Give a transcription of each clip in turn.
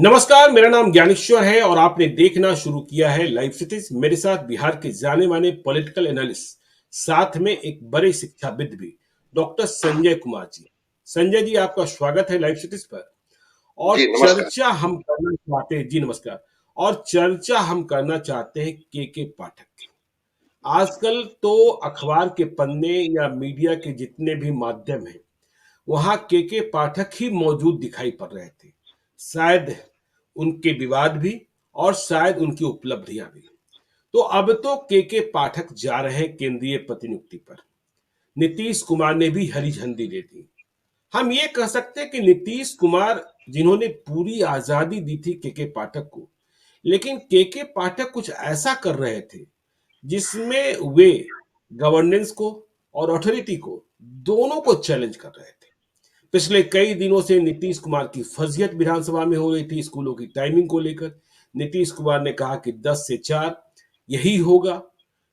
नमस्कार, मेरा नाम ज्ञानेश्वर है और आपने देखना शुरू किया है लाइव सिटीज। मेरे साथ बिहार के जाने माने पॉलिटिकल एनालिस्ट, साथ में एक बड़े शिक्षाविद भी, डॉक्टर संजय कुमार जी। संजय जी, आपका स्वागत है लाइव सिटीज पर। जी और नमस्कार। चर्चा हम करना चाहते हैं, जी नमस्कार। और चर्चा हम करना चाहते हैं के पाठक की। आजकल तो अखबार के पन्ने या मीडिया के जितने भी माध्यम हैं, वहां के पाठक ही मौजूद दिखाई पड़ रहे थे। शायद उनके विवाद भी और शायद उनकी उपलब्धियां भी। तो अब तो के पाठक जा रहे हैं केंद्रीय प्रतिनियुक्ति पर। नीतीश कुमार ने भी हरी झंडी दे दी। हम ये कह सकते हैं कि नीतीश कुमार, जिन्होंने पूरी आजादी दी थी के पाठक को, लेकिन के पाठक कुछ ऐसा कर रहे थे जिसमें वे गवर्नेंस को और अथॉरिटी को, दोनों को चैलेंज कर रहे थे। पिछले कई दिनों से नीतीश कुमार की फजीहत विधानसभा में हो रही थी स्कूलों की टाइमिंग को लेकर। नीतीश कुमार ने कहा कि 10 से 4 यही होगा,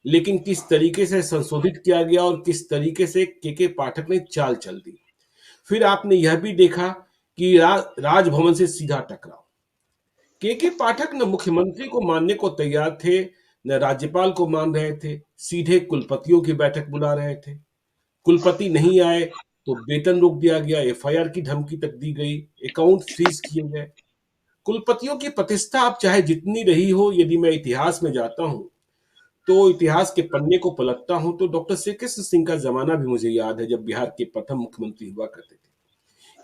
लेकिन किस तरीके से संशोधित किया गया और किस तरीके से के पाठक ने चाल चल दी। फिर आपने यह भी देखा कि राजभवन से सीधा टकराव। के पाठक न मुख्यमंत्री को मानने को तैयार थे, न राज्यपाल को मान रहे थे, सीधे कुलपतियों की बैठक बुला रहे थे। कुलपति नहीं आए तो वेतन रोक दिया गया, एफआईआर की धमकी तक दी गई, अकाउंट फ्रीज किए गए। कुलपतियों की प्रतिष्ठा अब चाहे जितनी रही हो, यदि मैं इतिहास में जाता हूं तो इतिहास के पन्ने को पलटता हूं तो डॉक्टर श्री कृष्ण सिंह का जमाना भी मुझे याद है, जब बिहार के प्रथम मुख्यमंत्री हुआ करते थे,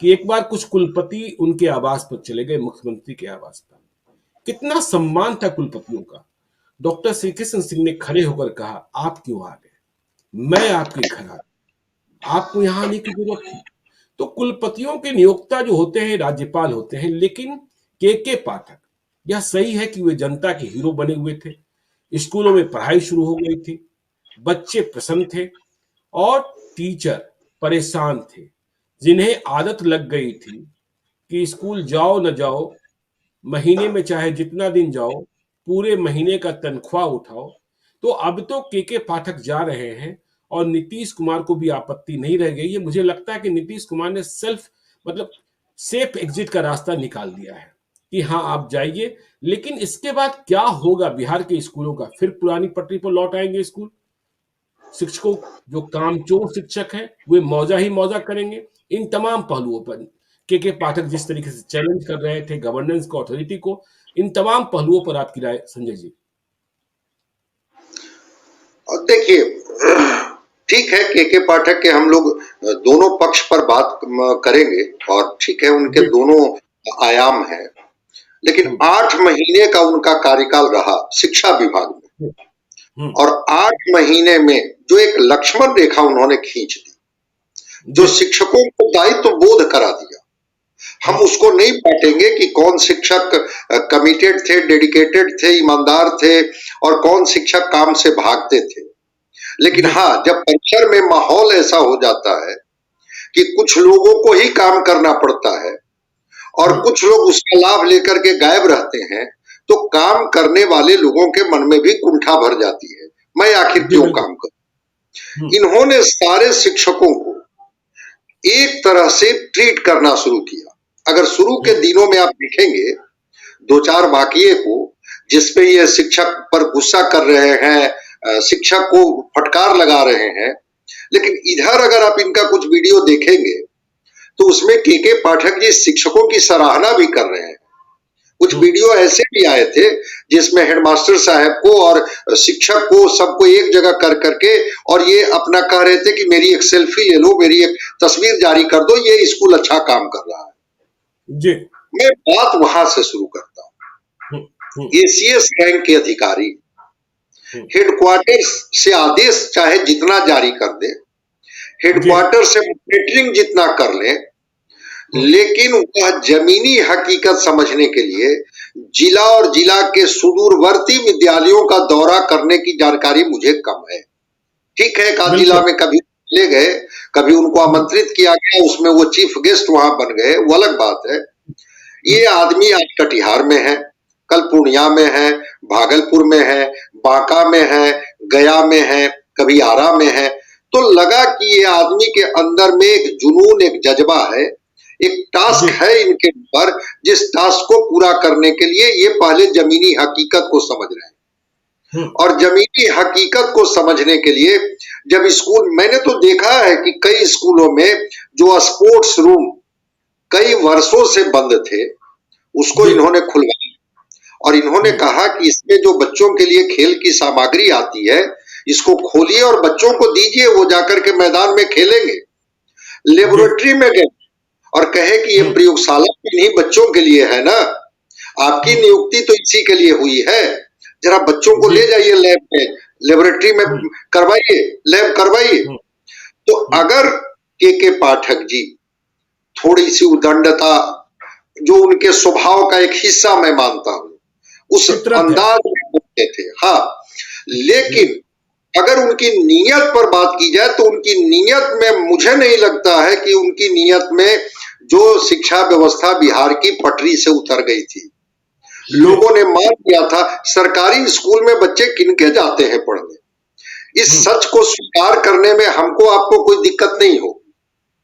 कि एक बार कुछ कुलपति उनके आवास पर चले गए, मुख्यमंत्री के आवास पर। कितना सम्मान था कुलपतियों का। डॉक्टर श्री कृष्ण सिंह ने खड़े होकर कहा, आप क्यों आ गए, मैं आपके घर आ, आपको यहाँ आने की जरूरत थी। तो कुलपतियों के नियोक्ता जो होते हैं राज्यपाल होते हैं, लेकिन के पाठक, यह सही है कि वे जनता के हीरो बने हुए थे। स्कूलों में पढ़ाई शुरू हो गई थी, बच्चे प्रसन्न थे और टीचर परेशान थे, जिन्हें आदत लग गई थी कि स्कूल जाओ न जाओ, महीने में चाहे जितना दिन जाओ, पूरे महीने का तनख्वाह उठाओ। तो अब तो के पाठक जा रहे हैं और नीतीश कुमार को भी आपत्ति नहीं रह गई है। मुझे लगता है कि नीतीश कुमार ने सेफ एग्जिट का रास्ता निकाल दिया है कि हाँ आप जाइए। लेकिन इसके बाद क्या होगा बिहार के स्कूलों का? फिर पुरानी पटरी पर लौट आएंगे स्कूल। शिक्षकों, जो कामचोर शिक्षक हैं, वे मौजा ही मौजा करेंगे। इन तमाम पहलुओं पर के पाठक जिस तरीके से चैलेंज कर रहे थे गवर्नेंस को, अथॉरिटी को, इन तमाम पहलुओं पर आपकी राय संजय जी? और देखिए, ठीक है, के पाठक के हम लोग दोनों पक्ष पर बात करेंगे और ठीक है, उनके जी। दोनों आयाम हैं। लेकिन 8 महीने का उनका कार्यकाल रहा शिक्षा विभाग में, हम्म। और 8 महीने में जो एक लक्ष्मण रेखा उन्होंने खींच दी, जो जी। शिक्षकों को दायित्व बोध करा दिया, हम उसको नहीं बांटेंगे कि कौन शिक्षक कमिटेड थे, डेडिकेटेड थे, ईमानदार थे, और कौन शिक्षक काम से भागते थे। लेकिन जी। हाँ, जब परिसर में माहौल ऐसा हो जाता है कि कुछ लोगों को ही काम करना पड़ता है और कुछ लोग उसका लाभ लेकर के गायब रहते हैं, तो काम करने वाले लोगों के मन में भी कुंठा भर जाती है, मैं आखिर जी क्यों बिल्कुल। काम करूं। इन्होंने सारे शिक्षकों को एक तरह से ट्रीट करना शुरू किया। अगर शुरू के दिनों में आप देखेंगे दो चार वाकये को, जिसपे ये शिक्षक पर गुस्सा कर रहे हैं, शिक्षक को फटकार लगा रहे हैं, लेकिन इधर अगर आप इनका कुछ वीडियो देखेंगे तो उसमें के पाठक जी शिक्षकों की सराहना भी कर रहे हैं। कुछ वीडियो ऐसे भी आए थे जिसमें हेडमास्टर साहब को और शिक्षक को सबको एक जगह कर करके और ये अपना कह रहे थे कि मेरी एक सेल्फी ले लो, मेरी एक तस्वीर जारी कर दो, ये स्कूल अच्छा काम कर रहा है। जी। मैं बात वहां से शुरू करता हूं। एसीएस रैंक के अधिकारी हेडक्वार्टर से आदेश चाहे जितना जारी कर दे, हेडक्वार्टर से मॉनिटरिंग जितना कर ले, लेकिन वह जमीनी हकीकत समझने के लिए जिला और जिला के सुदूरवर्ती विद्यालयों का दौरा करने की जानकारी मुझे कम है। ठीक है, एक जिला में कभी ले गए, कभी उनको आमंत्रित किया गया, उसमें वो चीफ गेस्ट वहां बन गए, वो अलग बात है। ये आदमी आज कटिहार में है, कल पूर्णिया में है, भागलपुर में है, बांका में है, गया में है, कभी आरा में है। तो लगा कि ये आदमी के अंदर में एक जुनून, एक जज्बा है एक टास्क जी। है इनके ऊपर, जिस टास्क को पूरा करने के लिए ये पहले जमीनी हकीकत को समझ रहे हैं। हम्म। और जमीनी हकीकत को समझने के लिए जब स्कूल, मैंने तो देखा है कि कई स्कूलों में जो स्पोर्ट्स रूम कई वर्षों से बंद थे, उसको जी। इन्होंने खुलवाया और इन्होंने हम्म। कहा कि इसमें जो बच्चों के लिए खेल की सामग्री आती है, इसको खोलिए और बच्चों को दीजिए, वो जाकर के मैदान में खेलेंगे। जी। लेबोरेटरी में गए और कहे कि ये हम्म। प्रयोगशाला इन्हीं बच्चों के लिए है ना, आपकी हम्म। नियुक्ति तो इसी के लिए हुई है, जरा बच्चों को जी। ले जाइए लैब में, लेबोरेटरी में हम्म। करवाइए, लैब करवाइए। हम्म। तो हम्म। अगर के पाठक जी थोड़ी सी उदंडता, जो उनके स्वभाव का एक हिस्सा मैं मानता हूं, उस फितरत है। अंदाज में बोलते थे, हाँ, जी। लेकिन अगर उनकी नीयत पर बात की जाए तो उनकी नीयत में मुझे नहीं लगता है कि उनकी नीयत में जो शिक्षा व्यवस्था बिहार की पटरी से उतर गई थी। जी। लोगों ने मान लिया था सरकारी स्कूल में बच्चे किनके जाते हैं पढ़ने। इस हम्म। सच को स्वीकार करने में हमको आपको कोई दिक्कत नहीं हो।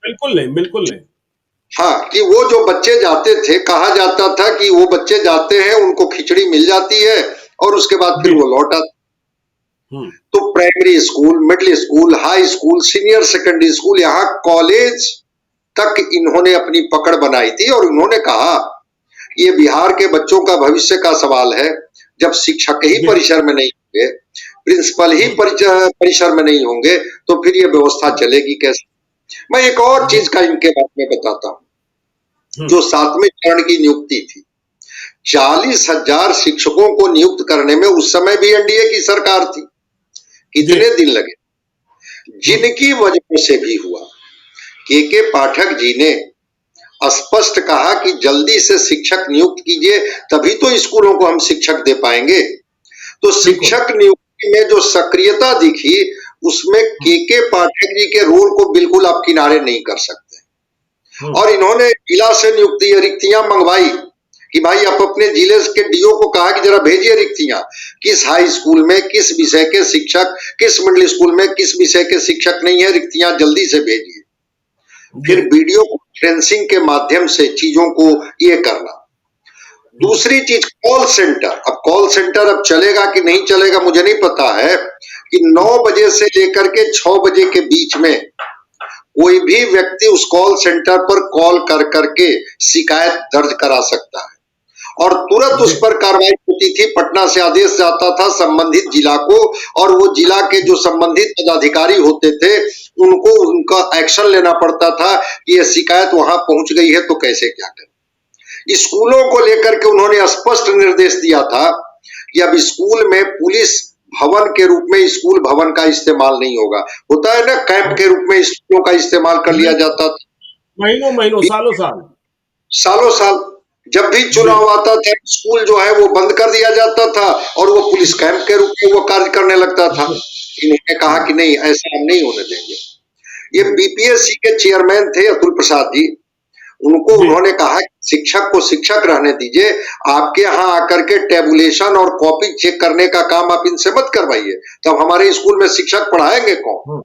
बिल्कुल नहीं, बिल्कुल नहीं। हाँ, कि वो जो बच्चे जाते थे, कहा जाता था कि वो बच्चे जाते हैं, उनको खिचड़ी मिल जाती है और उसके बाद फिर जी। वो लौट आते। हम्म। तो primary school, middle school, high school, senior secondary school, यहाँ कॉलेज तक इन्होंने अपनी पकड़ बनाई थी और उन्होंने कहा ये बिहार के बच्चों का भविष्य का सवाल है। जब शिक्षक ही जी। परिसर में नहीं होंगे, प्रिंसिपल ही हम्म। परिसर में नहीं होंगे, तो फिर ये व्यवस्था हम्म। चलेगी कैसे। मैं एक और जी। चीज का इनके बारे में बताता हूँ। हम्म। जो 7वें चरण की नियुक्ति थी, 40,000 शिक्षकों को नियुक्त करने में उस समय भी एनडीए की सरकार थी। जी। कितने दिन लगे, हम्म। जिनकी वजह से भी हुआ। के पाठक जी ने स्पष्ट कहा कि जल्दी से शिक्षक नियुक्त कीजिए, तभी तो स्कूलों को हम शिक्षक दे पाएंगे। तो बिल्कुल। शिक्षक नियुक्ति में जो सक्रियता दिखी, उसमें हम्म। के पाठक जी के रोल को बिल्कुल आप किनारे नहीं कर सकते। हम्म। और इन्होंने जिला से नियुक्ति रिक्तियां मंगवाई कि भाई आप अपने जिले के डीओ को कहा कि जरा भेजिए रिक्तियां, किस हाई स्कूल में किस विषय के शिक्षक, किस मिडिल स्कूल में किस विषय के शिक्षक नहीं है, रिक्तियां जल्दी से भेजिए। जी। फिर वीडियो कॉन्फ्रेंसिंग के माध्यम से चीजों को ये करना। हम्म। दूसरी चीज कॉल सेंटर, अब कॉल सेंटर अब चलेगा कि नहीं चलेगा मुझे नहीं पता है, कि 9 बजे से लेकर के 6 बजे के बीच में कोई भी व्यक्ति उस कॉल सेंटर पर कॉल कर करके शिकायत दर्ज करा सकता है और तुरंत उस जी। पर कार्रवाई होती थी। पटना से आदेश जाता था संबंधित जिला को और वो जिला के जो संबंधित पदाधिकारी होते थे उनको उनका एक्शन लेना पड़ता था कि ये शिकायत वहां पहुंच गई है तो कैसे क्या करें। स्कूलों को लेकर के उन्होंने स्पष्ट निर्देश दिया था कि अब स्कूल में पुलिस भवन के रूप में स्कूल भवन का इस्तेमाल नहीं होगा। होता है ना, कैंप हम्म। के रूप में स्कूलों का इस्तेमाल कर लिया बिल्कुल। जाता था महीनों महीनों, सालों साल। सालों साल। जब भी जी। चुनाव आता था स्कूल जो है वो बंद कर दिया जाता था और वो पुलिस कैंप के रूप में वो कार्य करने लगता था। बिल्कुल। इन्होंने कहा हम्म। कि नहीं, ऐसा हम नहीं होने देंगे। ये हम्म। बीपीएससी के चेयरमैन थे अतुल प्रसाद जी, उनको जी। उन्होंने कहा शिक्षक को शिक्षक रहने दीजिए, आपके यहाँ आकर के टेबुलेशन और कॉपी चेक करने का काम आप इनसे मत करवाइए, तब हमारे स्कूल में शिक्षक पढ़ाएंगे कौन। हम्म।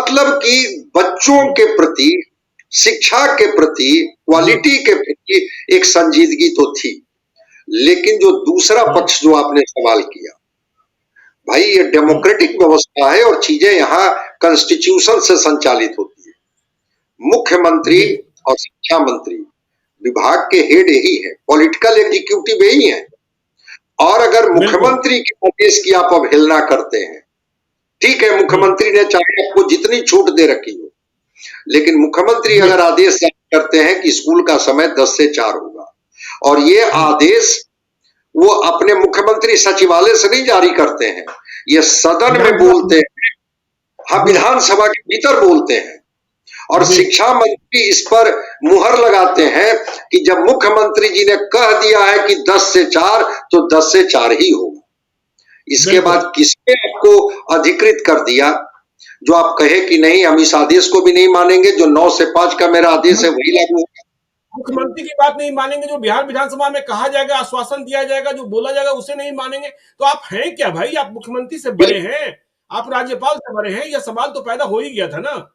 मतलब कि बच्चों हम्म। के प्रति, शिक्षा के प्रति, जी। क्वालिटी के प्रति एक संजीदगी तो थी। लेकिन जो दूसरा हम्म। पक्ष जो आपने सवाल किया, भाई ये हम्म। डेमोक्रेटिक व्यवस्था है और चीजें यहाँ कॉन्स्टिट्यूशन से संचालित होती है। मुख्यमंत्री जी। और शिक्षा मंत्री विभाग के हेड यही है, पॉलिटिकल एग्जीक्यूटिव यही है। और अगर बिल्कुल। मुख्यमंत्री के आदेश की आप अवहेलना करते हैं, ठीक है, हम्म। मुख्यमंत्री ने चाहे आपको जितनी छूट दे रखी हो, लेकिन मुख्यमंत्री जी। अगर आदेश जारी करते हैं कि स्कूल का समय 10 से 4 होगा और ये हम्म। आदेश वो अपने मुख्यमंत्री सचिवालय से नहीं जारी करते हैं, ये सदन में विधानसभा। बोलते हैं, हाँ, जी। विधानसभा के भीतर बोलते हैं और जी। शिक्षा मंत्री इस पर मुहर लगाते हैं कि जब मुख्यमंत्री जी ने कह दिया है कि 10 से 4 तो 10 से 4 ही होगा। इसके बिल्कुल। बाद किसने आपको अधिकृत कर दिया जो आप कहे कि नहीं हम इस आदेश को भी नहीं मानेंगे, जो 9 से 5 का मेरा आदेश है वही लागू होगा। मुख्यमंत्री की बात नहीं मानेंगे, जो बिहार विधानसभा में कहा जाएगा, आश्वासन दिया जाएगा, जो बोला जाएगा उसे नहीं मानेंगे, तो आप हैं क्या भाई? आप मुख्यमंत्री से बड़े हैं, आप राज्यपाल से बड़े हैं, यह सवाल तो पैदा हो ही गया था ना।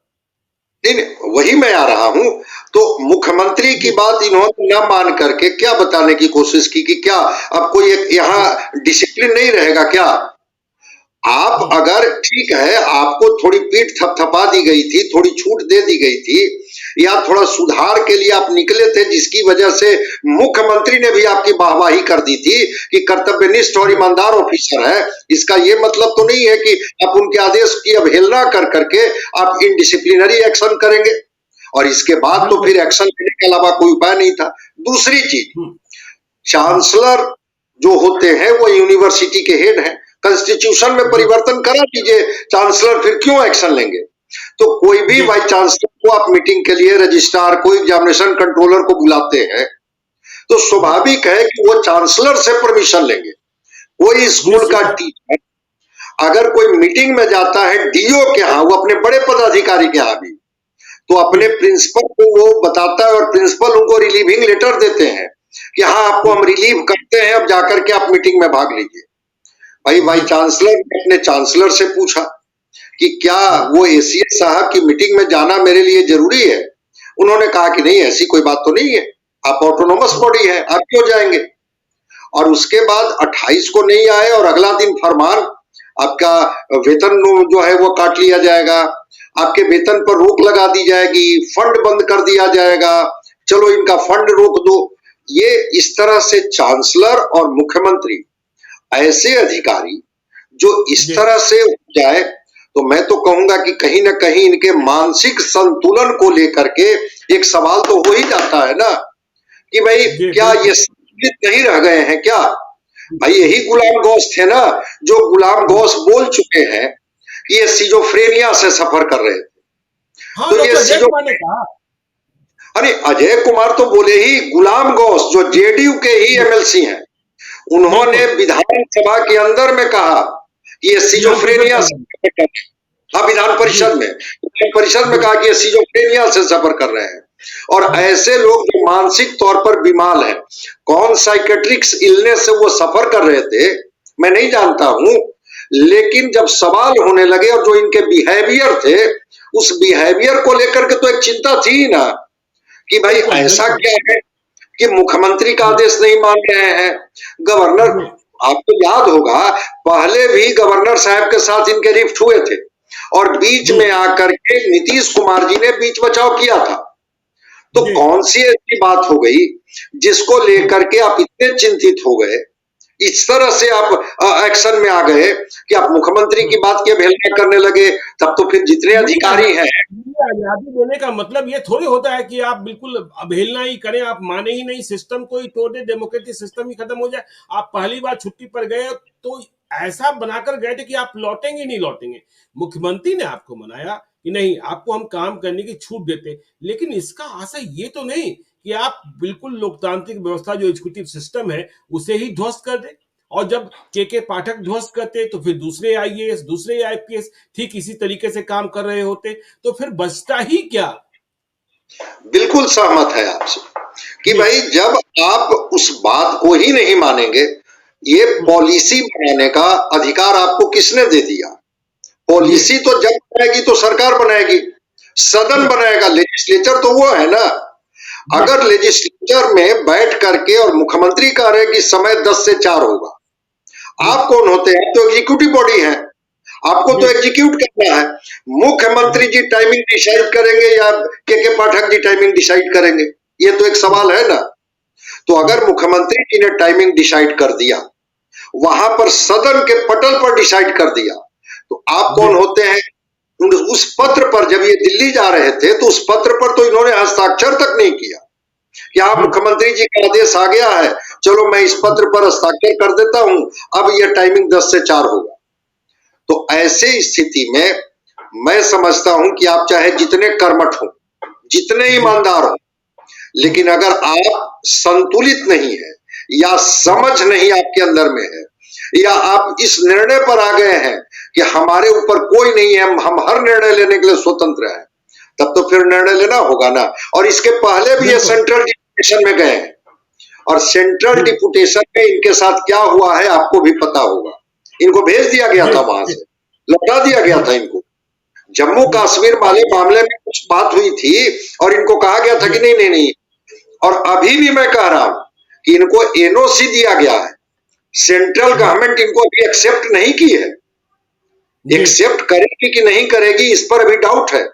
नहीं नहीं, वही मैं आ रहा हूं। तो मुख्यमंत्री की जी, बात इन्होंने न मान करके क्या बताने की कोशिश की कि क्या अब कोई एक यहाँ डिसिप्लिन नहीं रहेगा क्या? आप हुँ, अगर ठीक है, आपको थोड़ी पीठ थपथपा दी गई थी, थोड़ी छूट दे दी गई थी, या थोड़ा सुधार के लिए आप निकले थे, जिसकी वजह से मुख्यमंत्री ने भी आपकी वाहवाही कर दी थी कि कर्तव्यनिष्ठ और जी, ईमानदार ऑफिसर है। इसका ये मतलब तो नहीं है कि आप उनके आदेश की अवहेलना कर करके आप इनडिसिप्लिनरी एक्शन करेंगे, और इसके बाद तो बिल्कुल। फिर एक्शन लेने के अलावा कोई उपाय नहीं था। दूसरी चीज, हुँ, हुँ, चांसलर जो होते हैं वो यूनिवर्सिटी के हेड हैं। कॉन्स्टिट्यूशन में जी, परिवर्तन करा दीजिए, चांसलर फिर क्यों एक्शन लेंगे? तो कोई भी जी, वाइस चांसलर को आप मीटिंग के लिए रजिस्ट्रार को, एग्जामिनेशन कंट्रोलर को बुलाते हैं, तो जी, स्वाभाविक है कि वो चांसलर से परमिशन लेंगे। कोई स्कूल का निश्चित है। टीचर अगर कोई मीटिंग में जाता है डीओ के यहाँ, वो अपने बड़े पदाधिकारी के यहाँ भी, तो हुँ, अपने प्रिंसिपल को वो बताता है, और प्रिंसिपल उनको रिलीविंग लेटर देते हैं कि हाँ, आपको हुँ, हम रिलीव करते हैं, अब जाकर के आप मीटिंग में भाग लीजिए। भाई वाइस जी, चांसलर ने अपने चांसलर से पूछा कि क्या हुँ, वो एसीएस साहब की मीटिंग में जाना मेरे लिए जरूरी है? उन्होंने कहा कि नहीं, ऐसी कोई बात तो नहीं है, आप ऑटोनोमस हुँ, बॉडी है, आप क्यों जाएंगे? और उसके बाद 28 को नहीं आए, और अगला दिन फरमान, आपका वेतन जो है वो काट लिया जाएगा, आपके वेतन पर रोक लगा दी जाएगी, फंड बंद कर दिया जाएगा, चलो इनका फंड रोक दो। ये इस तरह से चांसलर और मुख्यमंत्री, ऐसे अधिकारी जो इस जी, तरह से हो जाए, तो मैं तो कहूंगा कि कहीं ना कहीं इनके मानसिक संतुलन को लेकर के एक सवाल तो हो ही जाता है ना, कि भाई जी, क्या ये बिल्कुल। संतुलित नहीं रह गए हैं क्या? भाई हुँ, यही गुलाम गौस थे ना, जो गुलाम हुँ, गौस बोल चुके हैं कि ये सिजोफ्रेनिया से सफर कर रहे थे। हाँ, तो ये डॉक्टर अजय सिजो कुमार ने कहा। अरे अजय कुमार तो बोले ही, गुलाम गौस जो जेडीयू के ही जी, एमएलसी हैं, उन्होंने बिल्कुल, विधानसभा के अंदर में कहा कि ये विधान परिषद के सिजोफ्रेनिया से अंदर में। सफर कर रहे हैं। हाँ, जी, विधान परिषद में जी, कहा कि ये सिजोफ्रेनिया से सफर कर रहे हैं। और जी, ऐसे लोग जो मानसिक तौर पर बीमार हैं, कौन साइकेट्रिक्स इलनेस से वो सफर कर रहे थे, मैं नहीं जानता हूं, लेकिन जब सवाल होने लगे और जो इनके बिहेवियर थे, उस बिहेवियर को लेकर के तो एक चिंता थी ही ना, कि भाई बिल्कुल, ऐसा बिल्कुल। क्या है कि मुख्यमंत्री का हुँ, आदेश नहीं मान रहे हैं, गवर्नर, जी, आपको याद होगा पहले भी गवर्नर साहब के साथ इनके रिफ्ट हुए थे, और बीच हुँ, में आकर के नीतीश कुमार जी ने बीच बचाव किया था। तो जी, कौन सी ऐसी बात हो गई जिसको हुँ, लेकर के आप इतने चिंतित हो गए, इस तरह से आप एक्शन में आ गए कि आप मुख्यमंत्री की हुँ। बात की अवहेलना करने लगे? तब तो फिर जितने नहीं, अधिकारी हैं, आज़ादी देने का मतलब ये थोड़ी होता है कि आप बिल्कुल अवहेलना ही करें, आप माने ही नहीं, सिस्टम को ही तोड़ दें, डेमोक्रेटिक सिस्टम ही खत्म हो जाए। आप पहली बार छुट्टी पर गए तो ऐसा बनाकर गए थे कि आप लौटेंगे ही नहीं लौटेंगे। मुख्यमंत्री ने आपको मनाया कि नहीं, आपको हम काम करने की छूट देते हैं, लेकिन इसका आशय ये तो नहीं कि आप बिल्कुल लोकतांत्रिक व्यवस्था जो एग्जीक्यूटिव सिस्टम है, उसे ही ध्वस्त कर दें। और जब के पाठक ध्वस्त करते तो फिर दूसरे आईएएस, दूसरे आईपीएस ठीक इसी तरीके से काम कर रहे होते, तो फिर बचता ही क्या? बिल्कुल सहमत है आपसे कि जी, भाई जब आप उस बात को ही नहीं मानेंगे, ये हुँ, पॉलिसी बनाने का अधिकार आपको किसने दे दिया? जी, पॉलिसी तो जब बनाएगी तो सरकार बनाएगी, सदन जी, बनाएगा, लेजिस्लेचर तो वो है ना। जी, अगर लेजिस्लेचर में बैठ करके और मुख्यमंत्री कह रहे हैं कि समय 10 से 4 होगा, हुँ, आप कौन होते हैं? तो एग्जीक्यूटिव बॉडी है, आपको जी, तो एग्जीक्यूट करना है। मुख्यमंत्री जी, जी टाइमिंग डिसाइड करेंगे या के पाठक जी टाइमिंग डिसाइड करेंगे? ये तो एक हुँ, सवाल है ना। तो हुँ, अगर मुख्यमंत्री जी ने टाइमिंग डिसाइड कर दिया, वहां पर सदन के पटल पर डिसाइड कर दिया, तो आप जी, कौन होते हैं? उस हुँ, पत्र पर जब ये दिल्ली जा रहे थे, तो उस पत्र पर तो इन्होंने हस्ताक्षर तक नहीं किया कि हाँ, जी, मुख्यमंत्री जी का आदेश आ गया है, चलो मैं इस हुँ, पत्र पर हस्ताक्षर कर देता हूं, अब यह टाइमिंग 10 से 4 होगा। तो ऐसे स्थिति में मैं समझता हूं कि आप चाहे जितने कर्मठ हो, जितने जी, ईमानदार हो, हुँ, लेकिन अगर आप संतुलित नहीं है, या हुँ, समझ नहीं आपके अंदर में है, या आप इस निर्णय पर आ गए हैं कि हमारे ऊपर कोई नहीं है, हम हर निर्णय लेने के लिए स्वतंत्र हैं, तब तो फिर निर्णय लेना होगा ना। और इसके पहले भी ये बिल्कुल, सेंट्रल डिपुटेशन में गए हैं, और सेंट्रल हुँ, डिपुटेशन में इनके साथ क्या हुआ है आपको भी पता होगा। इनको भेज दिया गया जी, था वहां जी, से, लौटा दिया गया जी, था इनको। जम्मू कश्मीर वाले मामले में कुछ बात हुई थी और इनको कहा गया था कि नहीं नहीं नहीं, और अभी भी मैं कह रहा हूं कि इनको एनओसी दिया गया है, सेंट्रल गवर्नमेंट इनको अभी एक्सेप्ट नहीं की है। एक्सेप्ट करेगी कि नहीं करेगी इस पर अभी डाउट है,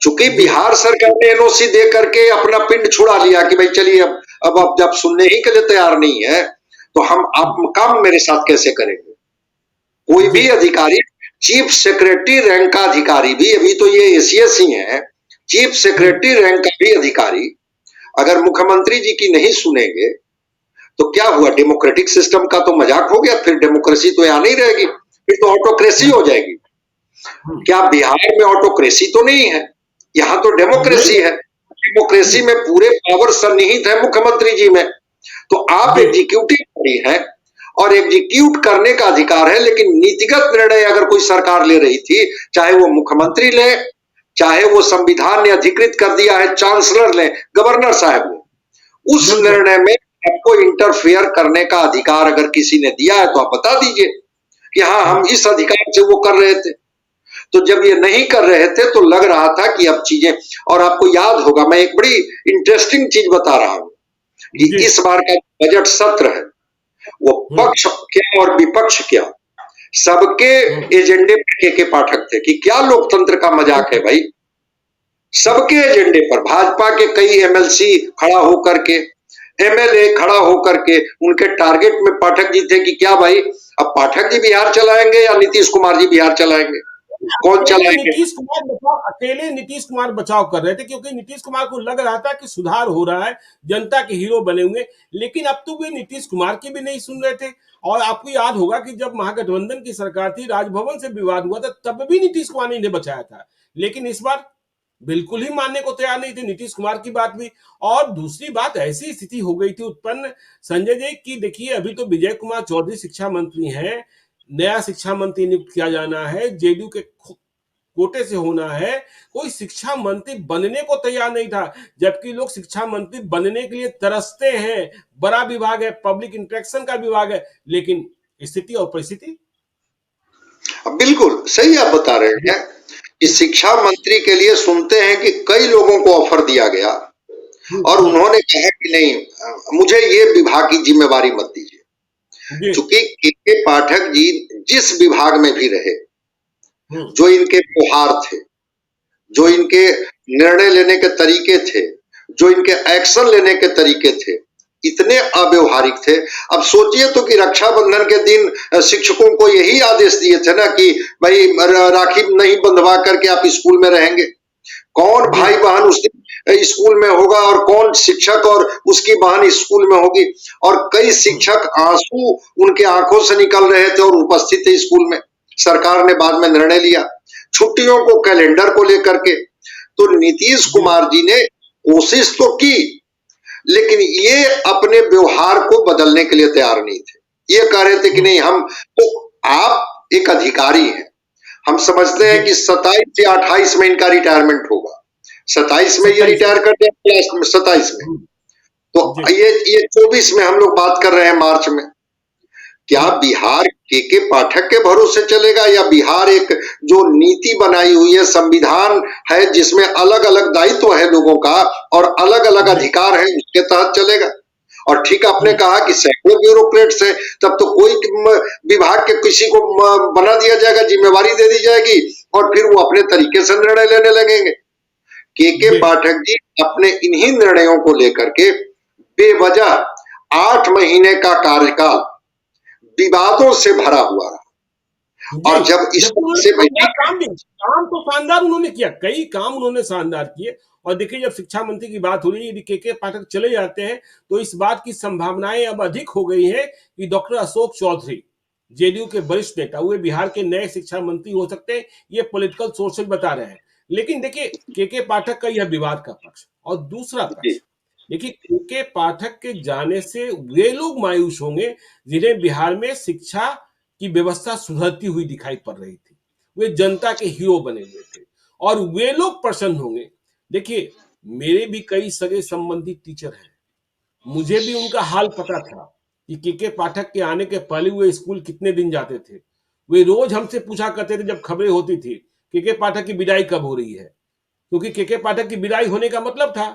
चूंकि बिहार सरकार ने एनओसी दे करके अपना पिंड छुड़ा लिया कि भाई चलिए अब आप जब सुनने ही के लिए तैयार नहीं है तो हम आप काम मेरे साथ कैसे करेंगे। कोई भी अधिकारी, चीफ सेक्रेटरी रैंक का अधिकारी भी, अभी तो ये एसीएस ही है, चीफ सेक्रेटरी रैंक का भी अधिकारी अगर मुख्यमंत्री जी की नहीं सुनेंगे तो क्या हुआ, डेमोक्रेटिक सिस्टम का तो मजाक हो गया, फिर डेमोक्रेसी तो यहां नहीं रहेगी, फिर तो ऑटोक्रेसी हो जाएगी। क्या बिहार में ऑटोक्रेसी तो नहीं है, यहां तो डेमोक्रेसी है। डेमोक्रेसी में पूरे पावर सन्निहित है मुख्यमंत्री जी में, तो आप एग्जीक्यूटिव बॉडी है और एग्जीक्यूट करने का अधिकार है, लेकिन नीतिगत निर्णय अगर कोई सरकार ले रही थी, चाहे वो मुख्यमंत्री ले, चाहे वो संविधान ने अधिकृत कर दिया है चांसलर ले, गवर्नर साहब ने, उस निर्णय में आपको इंटरफेयर करने का अधिकार अगर किसी ने दिया है तो आप बता दीजिए कि हाँ हम इस अधिकार से वो कर रहे थे। तो जब ये नहीं कर रहे थे तो लग रहा था कि अब चीजें, और आपको याद होगा मैं एक बड़ी इंटरेस्टिंग चीज बता रहा हूं कि इस बार का बजट सत्र है वो पक्ष क्या और विपक्ष क्या, सबके एजेंडे पर के पाठक थे कि क्या लोकतंत्र का मजाक है भाई। सबके एजेंडे पर भाजपा के कई एमएलसी खड़ा होकर के, एमएलए खड़ा होकर के उनके टारगेट में पाठक जी थे कि क्या भाई अब पाठक जी बिहार चलाएंगे या नीतीश कुमार जी बिहार चलाएंगे, कौन चलाएंगे। नीतीश कुमार बचाव, अकेले नीतीश कुमार बचाव कर रहे थे क्योंकि नीतीश कुमार को लग रहा था कि सुधार हो रहा है, जनता के हीरो बने हुए, लेकिन अब तो वे नीतीश कुमार की भी नहीं सुन रहे थे। और आपको याद होगा कि जब महागठबंधन की सरकार थी, राजभवन से विवाद हुआ था, तब भी नीतीश कुमार ने इन्हें बचाया था, लेकिन इस बार बिल्कुल ही मानने को तैयार नहीं थे नीतीश कुमार की बात भी। और दूसरी बात, ऐसी स्थिति हो गई थी उत्पन्न संजय जी की, देखिए अभी तो विजय कुमार चौधरी शिक्षा मंत्री हैं, नया शिक्षा मंत्री नियुक्त किया जाना है, जेडीयू के कोटे से होना है, कोई शिक्षा मंत्री बनने को तैयार नहीं था, जबकि लोग शिक्षा मंत्री बनने के लिए तरसते हैं। बड़ा विभाग है, पब्लिक इंटरेक्शन का विभाग है, लेकिन स्थिति और परिस्थिति। बिल्कुल सही आप बता रहे हैं कि शिक्षा मंत्री के लिए सुनते हैं कि कई लोगों को ऑफर दिया गया और उन्होंने कहा कि नहीं मुझे ये विभाग की जिम्मेवारी मत दीजिए, क्योंकि के पाठक जी जिस विभाग में भी रहे, जो इनके व्यवहार थे, जो इनके निर्णय लेने के तरीके थे, जो इनके एक्शन लेने के तरीके थे, इतने अव्यवहारिक थे। अब सोचिए तो कि रक्षाबंधन के दिन शिक्षकों को यही आदेश दिए थे ना कि भाई राखी नहीं बंधवा करके आप स्कूल में रहेंगे। कौन भाई बहन उस दिन स्कूल में होगा और कौन शिक्षक और उसकी बहन स्कूल में होगी, और कई शिक्षक आंसू उनके आंखों से निकल रहे थे और उपस्थित थे स्कूल में। सरकार ने बाद में निर्णय लिया छुट्टियों को कैलेंडर को लेकर के। तो नीतीश कुमार जी ने कोशिश तो की, लेकिन ये अपने व्यवहार को बदलने के लिए तैयार नहीं थे। ये कह रहे थे कि नहीं हम, तो आप एक अधिकारी हैं, हम समझते हैं कि 27 या 28 में इनका रिटायरमेंट होगा, 27 में ये रिटायर कर दें, 27 में, तो ये 24 में हम लोग बात कर रहे हैं मार्च में। क्या बिहार के पाठक के भरोसे चलेगा, या बिहार एक जो नीति बनाई हुई है, संविधान है जिसमें अलग अलग दायित्व है लोगों का और अलग अलग अधिकार है, उसके तहत चलेगा। और ठीक आपने कहा कि सैकड़ों ब्यूरोक्रेट्स हैं, तब तो कोई विभाग के किसी को बना दिया जाएगा, जिम्मेवारी दे दी जाएगी और फिर वो अपने तरीके से निर्णय लेने लगेंगे। के पाठक जी अपने इन्हीं निर्णयों को लेकर के बेवजह 8 महीने का कार्यकाल विवादों से भरा हुआ रहा। और जब इस से काम तो शानदार उन्होंने किया, कई काम उन्होंने शानदार किए। और देखिए जब शिक्षा मंत्री की बात हो रही है, यदि के पाठक चले जाते हैं तो इस बात की संभावनाएं अब अधिक हो गई है कि डॉक्टर अशोक चौधरी, जेडीयू के वरिष्ठ नेता, हुए बिहार के नए शिक्षा मंत्री हो सकते हैं। ये पॉलिटिकल सोर्सेज बता रहे हैं। लेकिन देखिए के पाठक का यह विवाद का पक्ष, और दूसरा पक्ष देखिए के पाठक के जाने से वे लोग मायूस होंगे जिन्हें बिहार में शिक्षा की व्यवस्था सुधरती हुई दिखाई पड़ रही थी, वे जनता के हीरो बने हुए थे, और वे लोग प्रसन्न होंगे। देखिए मेरे भी कई सगे संबंधी टीचर हैं, मुझे भी उनका हाल पता था कि के पाठक के आने के पहले वे स्कूल कितने दिन जाते थे। वे रोज हमसे पूछा करते थे जब खबरें होती थी के पाठक की विदाई कब हो रही है, क्योंकि के पाठक की विदाई होने का मतलब था।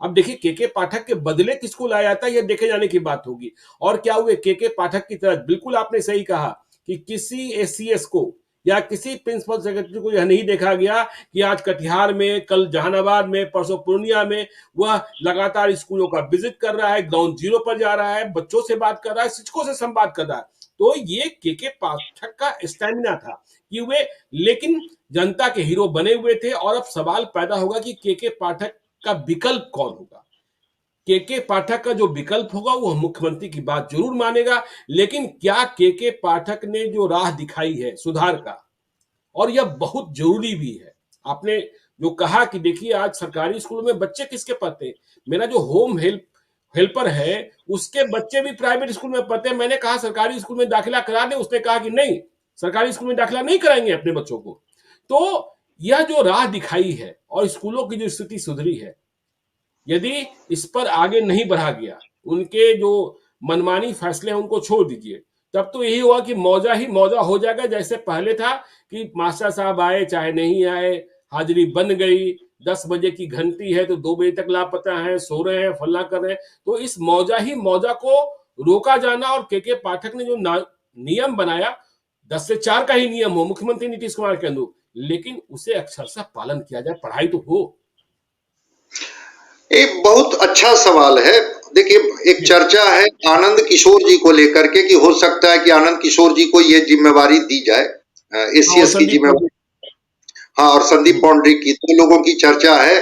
अब देखिए के पाठक के बदले किसको लाया जाता है, यह देखे जाने की बात होगी। और क्या हुए के पाठक की तरह, बिल्कुल आपने सही कहा कि किसी एससीएस को या किसी प्रिंसिपल सेक्रेटरी को यह नहीं देखा गया कि आज कटिहार में, कल जहानाबाद में, परसों पूर्णिया में वह लगातार स्कूलों का विजिट कर रहा है, ग्राउंड जीरो पर जा रहा है, बच्चों से बात कर रहा है, शिक्षकों से संवाद कर रहा है। तो ये के पाठक का स्टैमिना था कि वे, लेकिन जनता के हीरो बने हुए थे। और अब सवाल पैदा होगा कि के पाठक का विकल्प कौन होगा। के पाठक का जो विकल्प होगा वो मुख्यमंत्री की बात जरूर मानेगा, लेकिन क्या के पाठक ने जो राह दिखाई है सुधार का, और यह बहुत जरूरी भी है। आपने जो कहा कि देखिए आज सरकारी स्कूलों में बच्चे किसके पढ़ते हैं, मेरा जो होम हेल्पर है उसके बच्चे भी प्राइवेट स्कूल में पढ़ते हैं। मैंने कहा सरकारी स्कूल में दाखिला करा दे, उसने कहा कि नहीं, सरकारी स्कूल में दाखिला नहीं कराएंगे अपने बच्चों को। तो यह जो राह दिखाई है और स्कूलों की जो स्थिति सुधरी है, यदि इस पर आगे नहीं बढ़ा गया, उनके जो मनमानी फैसले हैं उनको छोड़ दीजिए, तब तो यही हुआ कि मौजा ही मौजा हो जाएगा। जैसे पहले था कि मास्टर साहब आए चाहे नहीं आए, हाजिरी बन गई, 10 बजे की घंटी है तो 2 बजे तक लापता है, सो रहे हैं, फल्ला कर रहे हैं। तो इस मौजा ही मौजा को रोका जाना, और के पाठक ने जो नियम बनाया, 10 से 4 का ही नियम हो मुख्यमंत्री नीतीश कुमार के अनुरूप, लेकिन उसे अक्षरशः पालन किया जाए, पढ़ाई तो हो। एक बहुत अच्छा सवाल है। देखिए, एक चर्चा है आनंद किशोर जी को लेकर के कि हो सकता है कि आनंद किशोर जी को ये जिम्मेवारी दी जाए, एसीएस की जिम्मेवारी। हाँ, और संदीप पौंडरिक की, 2 लोगों की चर्चा है।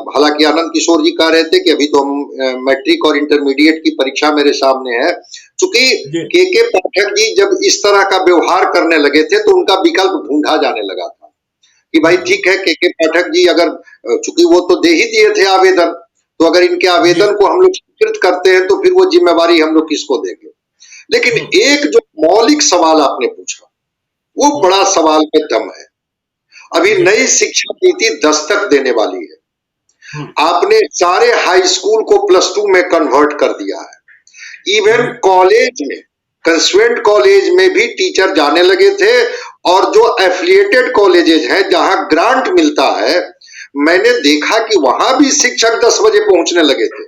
हालांकि आनंद किशोर जी कह रहे थे कि अभी तो हम मैट्रिक और इंटरमीडिएट की परीक्षा मेरे सामने है। चूंकि के पाठक जी जब इस तरह का व्यवहार करने लगे थे तो उनका विकल्प ढूंढा जाने लगा था कि भाई ठीक है, के पाठक जी अगर, चूंकि वो तो दे ही दिए थे आवेदन, तो अगर इनके आवेदन को हम लोग स्वीकृत करते हैं तो फिर वो जिम्मेवारी हम लोग किसको देंगे। लेकिन एक जो मौलिक सवाल आपने पूछा वो बड़ा सवाल पे दम है। अभी नई शिक्षा नीति दस्तक देने वाली है। आपने सारे हाई स्कूल को +2 में कन्वर्ट कर दिया है। इवन कॉलेज में, कंस्वेंट कॉलेज में भी टीचर जाने लगे थे, और जो एफिलिएटेड कॉलेजेस हैं जहां ग्रांट मिलता है, मैंने देखा कि वहां भी शिक्षक 10 बजे पहुंचने लगे थे,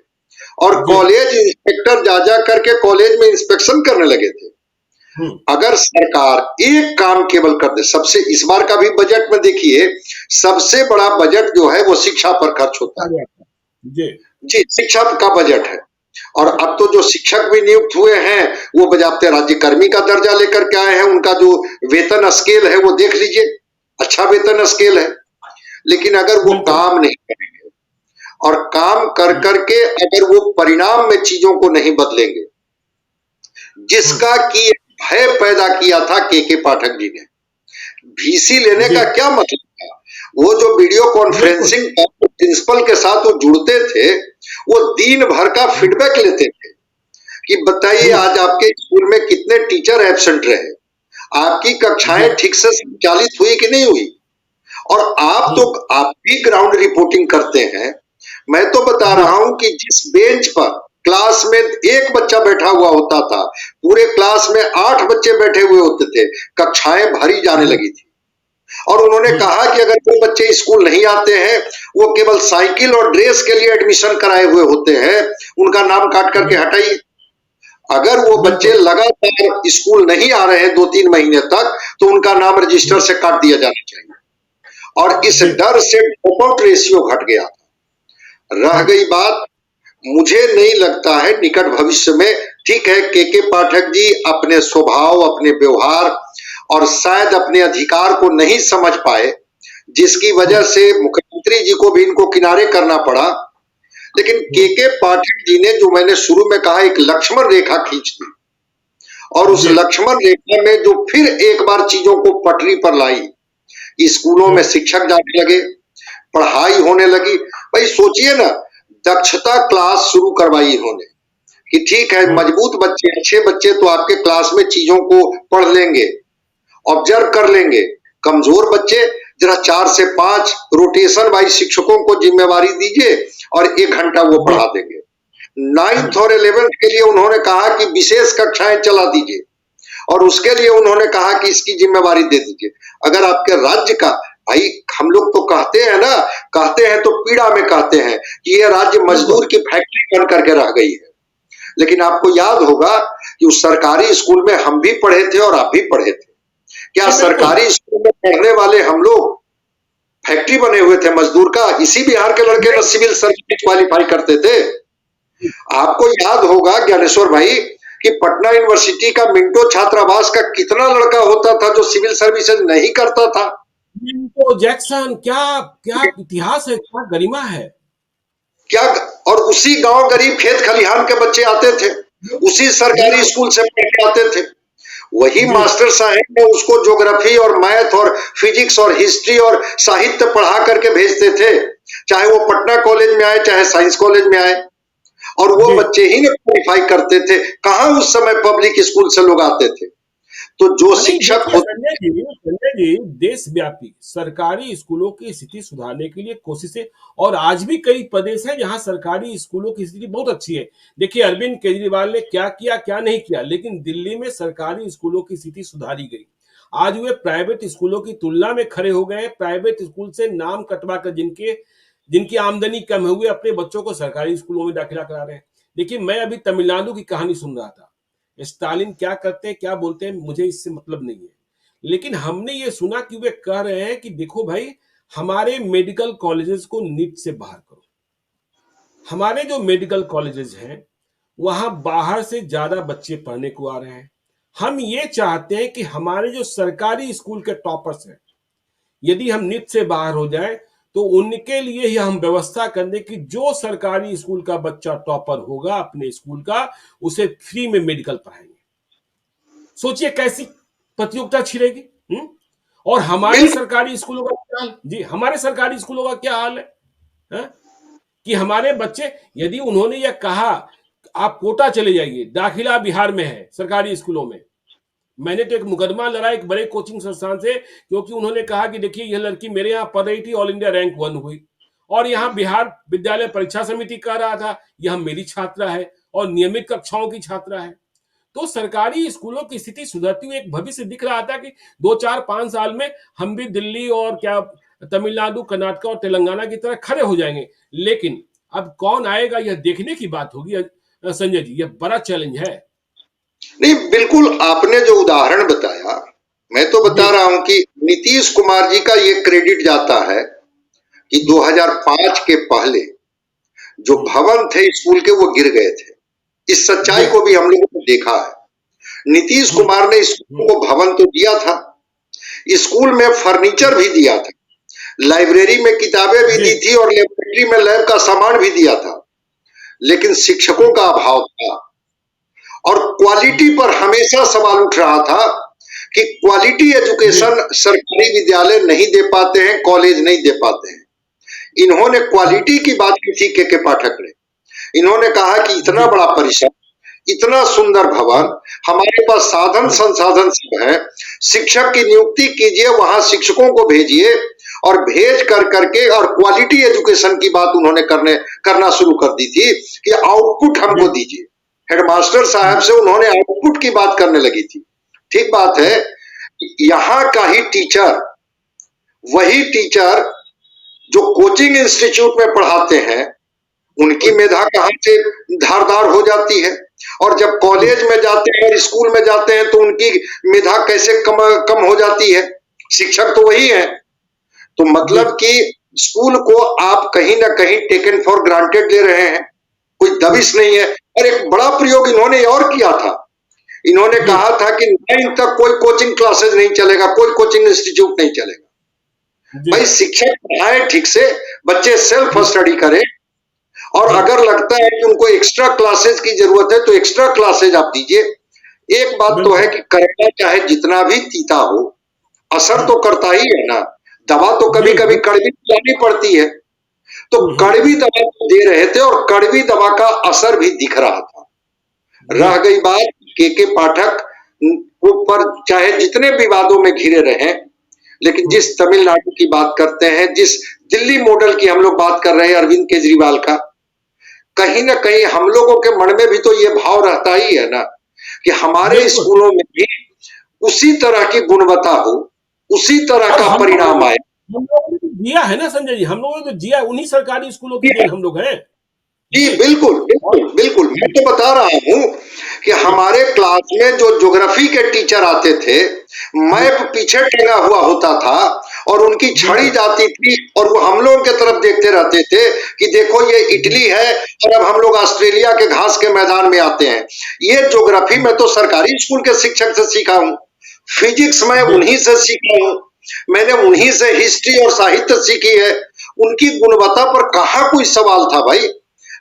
और कॉलेज इंस्पेक्टर जा करके कॉलेज में इंस्पेक्शन करने लगे थे। अगर सरकार एक काम केवल कर दे, सबसे इस बार का भी बजट में देखिए, सबसे बड़ा बजट जो है वो शिक्षा पर खर्च होता है। जी, शिक्षा का बजट है। और अब तो जो शिक्षक भी नियुक्त हुए हैं वो बजाते राज्यकर्मी का दर्जा लेकर के आए हैं। उनका जो वेतन स्केल है वो देख लीजिए, अच्छा वेतन स्केल है। लेकिन अगर वो काम नहीं करेंगे और काम कर करके अगर वो परिणाम में चीजों को नहीं बदलेंगे, जिसका की भय पैदा किया था के पाठक जी ने, वीसी लेने का क्या मतलब था। वो जो वीडियो कॉन्फ्रेंसिंग प्रिंसिपल के साथ वो जुड़ते थे, वो दिन भर का फीडबैक लेते थे कि बताइए आज आपके स्कूल में कितने टीचर एब्सेंट रहे, आपकी कक्षाएं ठीक से संचालित हुई कि नहीं हुई। और आप तो, आप भी ग्राउंड रिपोर्टिंग करते हैं। मैं तो बता रहा हूं कि जिस बेंच पर क्लास में एक बच्चा बैठा हुआ होता था, पूरे क्लास में 8 बच्चे बैठे हुए होते थे, कक्षाएं भरी जाने लगी थी। और उन्होंने कहा कि अगर कोई बच्चे स्कूल नहीं आते हैं, वो केवल साइकिल और ड्रेस के लिए एडमिशन कराए हुए होते हैं, उनका नाम काट करके हटाइए। अगर वो बच्चे लगातार स्कूल नहीं आ रहे हैं 2-3 महीने तक, तो उनका नाम रजिस्टर से काट दिया जाना चाहिए। और इस डर से ड्रॉप आउट रेशियो घट गया था। रह गई बात, मुझे नहीं लगता है निकट भविष्य में, ठीक है के पाठक जी अपने स्वभाव, अपने व्यवहार और शायद अपने अधिकार को नहीं समझ पाए, जिसकी वजह से मुख्यमंत्री जी को भी इनको किनारे करना पड़ा। लेकिन के पाठक जी ने, जो मैंने शुरू में कहा, एक लक्ष्मण रेखा खींच दी, और उस लक्ष्मण रेखा में जो फिर एक बार चीजों को पटरी पर लाई, स्कूलों में शिक्षक जाने लगे, पढ़ाई होने लगी। भाई सोचिए ना, दक्षता क्लास शुरू करवाई इन्होंने कि ठीक है, मजबूत बच्चे, अच्छे बच्चे तो आपके क्लास में चीजों को पढ़ लेंगे, ऑब्जर्व कर लेंगे। कमजोर बच्चे जरा 4 से 5 रोटेशन वाइज शिक्षकों को जिम्मेवारी दीजिए और 1 घंटा वो पढ़ा देंगे। 9th और 11th के लिए उन्होंने कहा कि विशेष कक्षाएं चला दीजिए, और उसके लिए उन्होंने कहा कि इसकी जिम्मेवारी दे दीजिए। अगर आपके राज्य का भाई हम लोग तो कहते हैं ना, कहते हैं तो पीड़ा में कहते हैं कि ये राज्य बिल्कुल। मजदूर की फैक्ट्री बन करके रह गई है। लेकिन आपको याद होगा कि उस सरकारी स्कूल में हम भी पढ़े थे और आप भी पढ़े थे। क्या जी, बिल्कुल। सरकारी स्कूल में पढ़ने वाले हम लोग फैक्ट्री बने हुए थे मजदूर का? इसी बिहार के लड़के ना नहीं, सिविल सर्विस क्वालिफाई करते थे। जी, आपको याद होगा ज्ञानेश्वर भाई कि पटना यूनिवर्सिटी का मिंटो छात्रावास का कितना लड़का होता था जो सिविल सर्विसेज नहीं करता था। मिंटो जैक्सन, क्या क्या इतिहास है, क्या गरिमा है। क्या, और उसी गांव गरीब खेत खलिहान के बच्चे आते थे, उसी सरकारी बिल्कुल। स्कूल से पढ़ के आते थे। वही जी, मास्टर साहब ने उसको ज्योग्राफी और मैथ और फिजिक्स और हिस्ट्री और साहित्य पढ़ा करके भेजते थे, चाहे वो पटना कॉलेज में आए चाहे साइंस कॉलेज में आए। और वो जी। बच्चे ही ने क्वालिफाई करते थे। कहां उस समय पब्लिक स्कूल से लोग आते थे? तो जो नहीं, शिक्षक देखिए होते संजय जी, देशव्यापी सरकारी स्कूलों की स्थिति सुधारने के लिए कोशिशें, और आज भी कई प्रदेश हैं जहां सरकारी स्कूलों की स्थिति बहुत अच्छी है। देखिए अरविंद केजरीवाल ने क्या किया, क्या नहीं किया, लेकिन दिल्ली में सरकारी स्कूलों की स्थिति सुधारी गई। आज वे प्राइवेट स्कूलों की तुलना में खड़े हो गए हैं। प्राइवेट स्कूल से नाम कटवा कर जिनके जिनकी आमदनी कम है, हुए अपने बच्चों को सरकारी स्कूलों में दाखिला करा रहे हैं। देखिए मैं अभी तमिलनाडु की कहानी सुन रहा था। स्टालिन क्या करते हैं, क्या बोलते हैं, मुझे इससे मतलब नहीं है। लेकिन हमने ये सुना कि वे कह रहे हैं कि देखो भाई, हमारे मेडिकल कॉलेजेस को नीट से बाहर करो। हमारे जो मेडिकल कॉलेजेस हैं, वहां बाहर से ज्यादा बच्चे पढ़ने को आ रहे हैं। हम ये चाहते हैं कि हमारे जो सरकारी स्कूल के टॉपर्स हैं, यदि हम नीट से बाहर हो जाए तो उनके लिए ही हम व्यवस्था कर दें कि जो सरकारी स्कूल का बच्चा टॉपर होगा अपने स्कूल का, उसे फ्री में मेडिकल पढ़ाएंगे। सोचिए कैसी प्रतियोगिता छिड़ेगी। और हमारे बिल्कुल। सरकारी स्कूलों का क्या हाल, जी हमारे सरकारी स्कूलों का क्या हाल है? कि हमारे बच्चे, यदि उन्होंने यह कहा आप कोटा चले जाइए, दाखिला बिहार में है सरकारी स्कूलों में। मैंने तो एक मुकदमा लड़ा एक बड़े कोचिंग संस्थान से, क्योंकि उन्होंने कहा कि देखिए यह लड़की मेरे यहाँ पढ़ रही थी, ऑल इंडिया रैंक 1 हुई, और यहाँ बिहार विद्यालय परीक्षा समिति कह रहा था यह मेरी छात्रा है और नियमित कक्षाओं की छात्रा है। तो सरकारी स्कूलों की स्थिति सुधरती हुई एक भविष्य दिख रहा था कि 2 4 5 साल में हम भी दिल्ली और क्या तमिलनाडु, कर्नाटक और तेलंगाना की तरह खड़े हो जाएंगे। लेकिन अब कौन आएगा यह देखने की बात होगी संजय जी, यह बड़ा चैलेंज है। नहीं, बिल्कुल आपने जो उदाहरण बताया, मैं तो जी। बता रहा हूं कि नीतीश कुमार जी का ये क्रेडिट जाता है कि 2005 के पहले जो भवन थे स्कूल के वो गिर गए थे। इस जी। सच्चाई को भी हम लोगों ने देखा है। नीतीश कुमार ने स्कूल को भवन तो दिया था, स्कूल में फर्नीचर भी दिया था, लाइब्रेरी में किताबें भी जी। दी थी और लेबोरेटरी में लैब का सामान भी दिया था। लेकिन शिक्षकों का अभाव था और क्वालिटी पर हमेशा सवाल उठ रहा था कि क्वालिटी जी। एजुकेशन सरकारी विद्यालय नहीं दे पाते हैं, कॉलेज नहीं दे पाते हैं। इन्होंने क्वालिटी की बात की थी के पाठक ने। इन्होंने कहा कि इतना जी। बड़ा परिसर, इतना सुंदर भवन, हमारे पास साधन संसाधन सब है, शिक्षक की नियुक्ति कीजिए, वहां शिक्षकों को भेजिए और भेज कर करके और क्वालिटी एजुकेशन की बात उन्होंने करना शुरू कर दी थी कि आउटपुट हमको दीजिए। हेडमास्टर साहब से उन्होंने आउटपुट की बात करने लगी थी। ठीक बात है, यहाँ का ही टीचर, वही टीचर जो कोचिंग इंस्टीट्यूट में पढ़ाते हैं, उनकी मेधा कहां से धारदार हो जाती है, और जब कॉलेज में जाते हैं और स्कूल में जाते हैं तो उनकी मेधा कैसे कम हो जाती है? शिक्षक तो वही है। तो जी। मतलब कि स्कूल को आप कहीं ना कहीं टेकन फॉर ग्रांटेड ले रहे हैं, कोई दबिश नहीं है। और एक बड़ा प्रयोग इन्होंने और किया था, इन्होंने जी। कहा था कि 9 तक कोई कोचिंग क्लासेस नहीं चलेगा, कोई कोचिंग इंस्टीट्यूट नहीं चलेगा। जी। भाई शिक्षक पढ़ाए ठीक से, बच्चे सेल्फ स्टडी करें, और अगर लगता है कि उनको एक्स्ट्रा क्लासेस की जरूरत है तो एक्स्ट्रा क्लासेज आप दीजिए। एक बात तो है बिल्कुल। कि कड़वा चाहे जितना भी तीता हो, असर तो करता ही है ना। दवा तो कभी जी। कभी कड़वी खिलानी पड़ती है। तो कड़वी दवा दे रहे थे और कड़वी दवा का असर भी दिख रहा था। जी। रह गई बात के पाठक ऊपर चाहे जितने विवादों में घिरे रहे, लेकिन जिस तमिलनाडु की बात करते हैं, जिस दिल्ली मॉडल की हम लोग बात कर रहे हैं अरविंद केजरीवाल का, कहीं ना कहीं हम लोगों के मन में भी तो ये भाव रहता ही है ना कि हमारे बिल्कुल। स्कूलों में भी उसी तरह की गुणवत्ता हो, उसी तरह और का हम परिणाम आए। हम लोगों ने तो जिया है ना संजय जी, हम लोगों ने तो जिया, उन्हीं सरकारी स्कूलों की देन हम लोग हैं। जी, जी। बिल्कुल, और बिल्कुल, बिल्कुल। मैं जी, तो बता रहा हूँ कि जी, हमारे क्लास में जो ज्योग्राफी के टीचर आते थे, जी, मैप पीछे टंगा हुआ होता था और उनकी छड़ी बिल्कुल। जाती थी और वो हम लोगों की तरफ देखते रहते थे कि देखो ये जी, इटली है और अब हम लोग ऑस्ट्रेलिया के घास के मैदान में आते हैं। ये ज्योग्राफी जी, मैं तो सरकारी स्कूल के शिक्षक से सीखा हूँ। फिजिक्स मैं जी, उन्हीं से सीखा हूँ। मैंने उन्हीं से हिस्ट्री और साहित्य सीखी है। उनकी गुणवत्ता पर कहाँ कोई सवाल था भाई।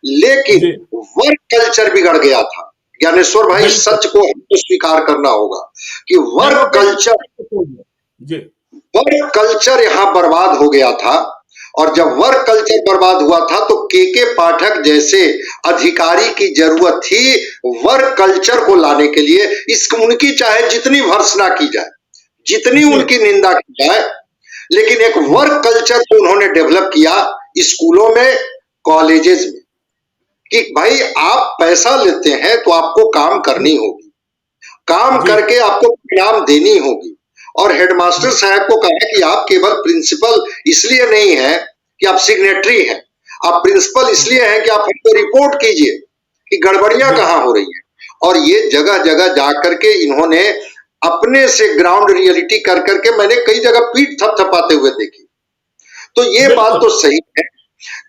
लेकिन जी, वर्क कल्चर बिगड़ गया था। ज्ञानेश्वर भाई, इस बिल्कुल। सच को हमको स्वीकार करना होगा कि डेमोक्रेटिक सिस्टम को तोड़ दिया। जी, वर्क कल्चर यहाँ बर्बाद हो गया था। और जी, जब वर्क कल्चर बर्बाद हुआ था तो के पाठक जैसे अधिकारी की जरूरत थी वर्क कल्चर को लाने के लिए। इस उनकी चाहे जितनी भर्त्सना की जाए, जितनी जी, उनकी निंदा की जाए, लेकिन एक जी, वर्क कल्चर को उन्होंने डेवलप किया स्कूलों में, कॉलेजेस में, कि भाई आप पैसा लेते हैं तो आपको काम जी, करनी होगी, काम जी, करके आपको परिणाम देनी होगी। और हेडमास्टर जी, साहब को कहा कि आप केवल प्रिंसिपल इसलिए नहीं है कि आप सिग्नेटरी हैं, आप प्रिंसिपल इसलिए हैं कि आप हमको रिपोर्ट कीजिए कि गड़बड़ियां जी, कहाँ हो रही है। और ये जगह जगह जा करके इन्होंने अपने से ग्राउंड रियलिटी कर करके मैंने कई जगह पीठ थपथपाते हुए देखी। तो ये बात बिल्कुल। तो सही है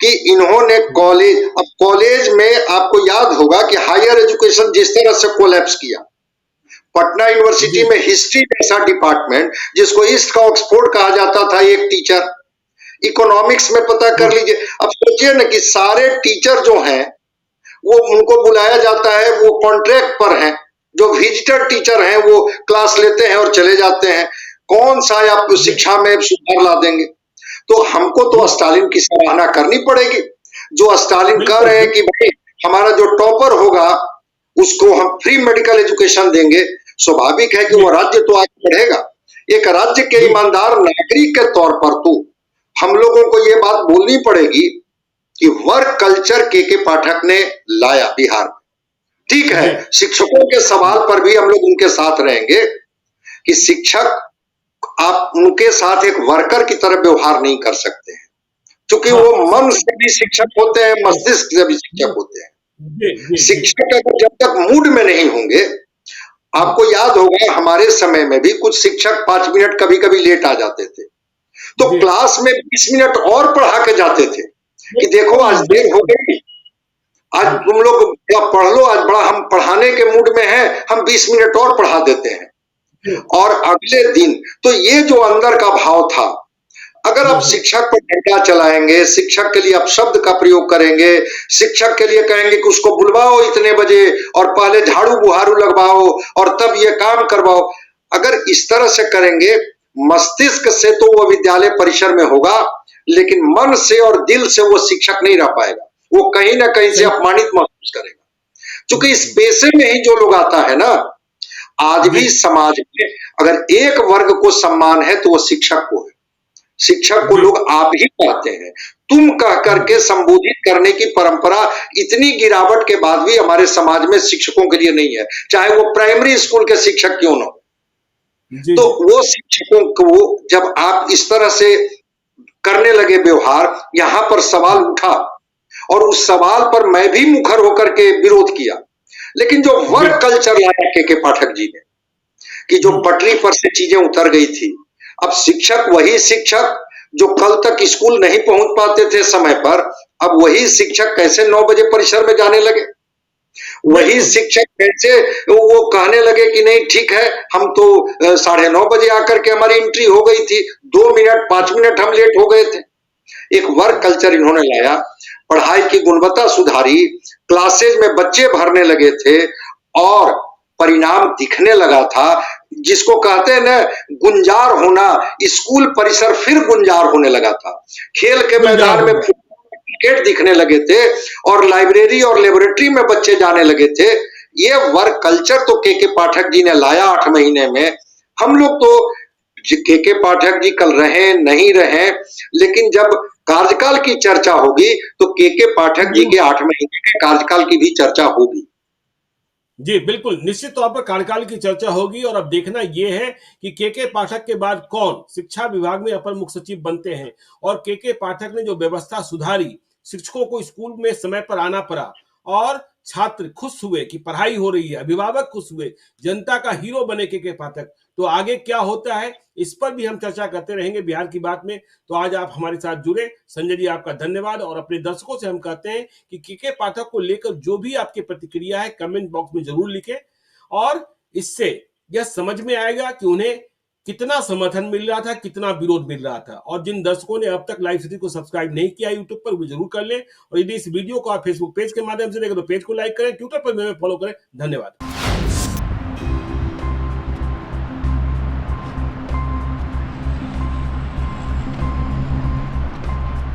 कि इन्होंने कॉलेज, अब कॉलेज में आपको याद होगा कि हायर एजुकेशन जिस तरह से कोलैप्स किया, पटना यूनिवर्सिटी जी, में हिस्ट्री जैसा डिपार्टमेंट जिसको ईस्ट का ऑक्सफोर्ड कहा जाता था, एक टीचर, इकोनॉमिक्स में पता कर हुँ, लीजिए। अब सोचिए ना कि सारे टीचर जो हैं वो उनको बुलाया जाता है, वो कॉन्ट्रैक्ट पर हैं, जो विजिटर टीचर हैं वो क्लास लेते हैं और चले जाते हैं। कौन सा आप जी, शिक्षा में सुधार ला देंगे। तो हमको तो जी, स्टालिन की सराहना करनी पड़ेगी। जो स्टालिन कह बिल्कुल, रहे हैं कि बिल्कुल। भाई हमारा जो टॉपर होगा उसको हम फ्री मेडिकल एजुकेशन देंगे, स्वाभाविक है कि वो जी, राज्य तो आगे बढ़ेगा। एक राज्य के जी, ईमानदार नागरिक के तौर पर तो हम लोगों को ये बात बोलनी पड़ेगी कि वर्क कल्चर के पाठक ने लाया बिहार में। ठीक है, जी, शिक्षकों के सवाल पर भी हम लोग उनके साथ रहेंगे कि शिक्षक, आप उनके साथ एक वर्कर की तरह व्यवहार नहीं कर सकते हैं, क्योंकि हाँ, वो मन शिक्षक से भी शिक्षक होते हैं, जी, मस्तिष्क से भी जी, शिक्षक होते हैं। जी, जी, जी, शिक्षक अगर जब तक मूड में नहीं होंगे, हुँ, आपको याद होगा हमारे समय में भी कुछ शिक्षक 5 मिनट कभी कभी लेट आ जाते थे, तो जी, क्लास में 20 मिनट और पढ़ा के जाते थे कि देखो आज बिल्कुल, देर हो बिल्कुल। गई, आज हुँ, तुम लोग बड़ा पढ़ लो, आज बड़ा हम पढ़ाने के मूड में हैं, हम 20 मिनट और पढ़ा देते हैं। जी, और अगले दिन, तो ये जो अंदर का भाव था, अगर हुँ, आप हुँ, शिक्षक पर डंडा चलाएंगे, शिक्षक के लिए आप शब्द का प्रयोग करेंगे, शिक्षक के लिए कहेंगे कि उसको बुलवाओ इतने बजे और पहले झाड़ू बुहारू लगवाओ और तब ये काम करवाओ, अगर इस तरह से करेंगे, मस्तिष्क से तो वो विद्यालय परिसर में होगा, लेकिन मन से और दिल से वो शिक्षक नहीं रह पाएगा। वो कहीं ना कहीं से सही अपमानित महसूस करेगा। क्योंकि इस जी, पेशे में ही जो लोग आता है ना, आज जी, भी समाज में अगर एक वर्ग को सम्मान है तो वो शिक्षक को है। शिक्षक को जी, लोग आप ही कहते हैं, तुम कह करके संबोधित करने की परंपरा इतनी गिरावट के बाद भी हमारे समाज में शिक्षकों के लिए नहीं है, चाहे वो प्राइमरी स्कूल के शिक्षक क्यों ना हो। जी, तो जी, वो शिक्षकों को जब आप इस तरह से करने लगे व्यवहार, यहां पर सवाल उठा और उस सवाल पर मैं भी मुखर होकर के विरोध किया। लेकिन जो जी, वर्क कल्चर लाया के पाठक जी ने, कि जो हुँ, पटरी पर से चीजें उतर गई थी, अब शिक्षक वही शिक्षक जो कल तक स्कूल नहीं पहुंच पाते थे समय पर, अब वही शिक्षक कैसे 9 बजे परिसर में जाने लगे। वही बिल्कुल, शिक्षक कैसे वो कहने लगे कि नहीं ठीक है, हम तो 9:30 बजे आकर के हमारी एंट्री हो गई थी, 2 मिनट 5 मिनट हम लेट हो गए थे। एक वर्क कल्चर इन्होंने लाया, पढ़ाई की गुणवत्ता सुधारी, क्लासेज में बच्चे भरने लगे थे और परिणाम दिखने लगा था। जिसको कहते हैं ना गुंजार होना, स्कूल परिसर फिर गुंजार होने लगा था। खेल के गुलज़ार मैदान हो में गया। क्रिकेट दिखने लगे थे और लाइब्रेरी और लेबोरेटरी में बच्चे जाने लगे थे। ये वर्क कल्चर तो के पाठक जी ने लाया 8 महीने में। हम लोग तो के पाठक जी कल रहे नहीं रहे, लेकिन जब कार्यकाल की चर्चा होगी तो के पाठक जी के बिल्कुल, 8 महीने के कार्यकाल की भी चर्चा होगी। जी, बिल्कुल, निश्चित तौर पर कार्यकाल की चर्चा होगी और अब देखना ये है कि के पाठक के बाद कौन शिक्षा विभाग में अपर मुख्य सचिव बनते हैं और के पाठक ने जो व्यवस्था सुधारी, शिक्षकों को स्कूल में समय पर आना पड़ा और छात्र खुश हुए कि पढ़ाई हो रही है, अभिभावक खुश हुए, जनता का हीरो बने के पाठक। तो आगे क्या होता है, इस पर भी हम चर्चा करते रहेंगे बिहार की बात में। तो आज आप हमारे साथ जुड़े, संजय जी आपका धन्यवाद और अपने दर्शकों से हम कहते हैं कि के पाठक को लेकर जो भी आपकी प्रतिक्रिया है कमेंट बॉक्स में जरूर लिखें और इससे यह समझ में आएगा कि उन्हें कितना समर्थन मिल रहा था, कितना विरोध मिल रहा था। और जिन दर्शकों ने अब तक लाइव सिटी को सब्सक्राइब नहीं किया यूट्यूब पर, वो जरूर कर लें और यदि इस वीडियो को आप फेसबुक पेज के माध्यम से देखें तो पेज को लाइक करें, ट्विटर पर हमें फॉलो करें। धन्यवाद।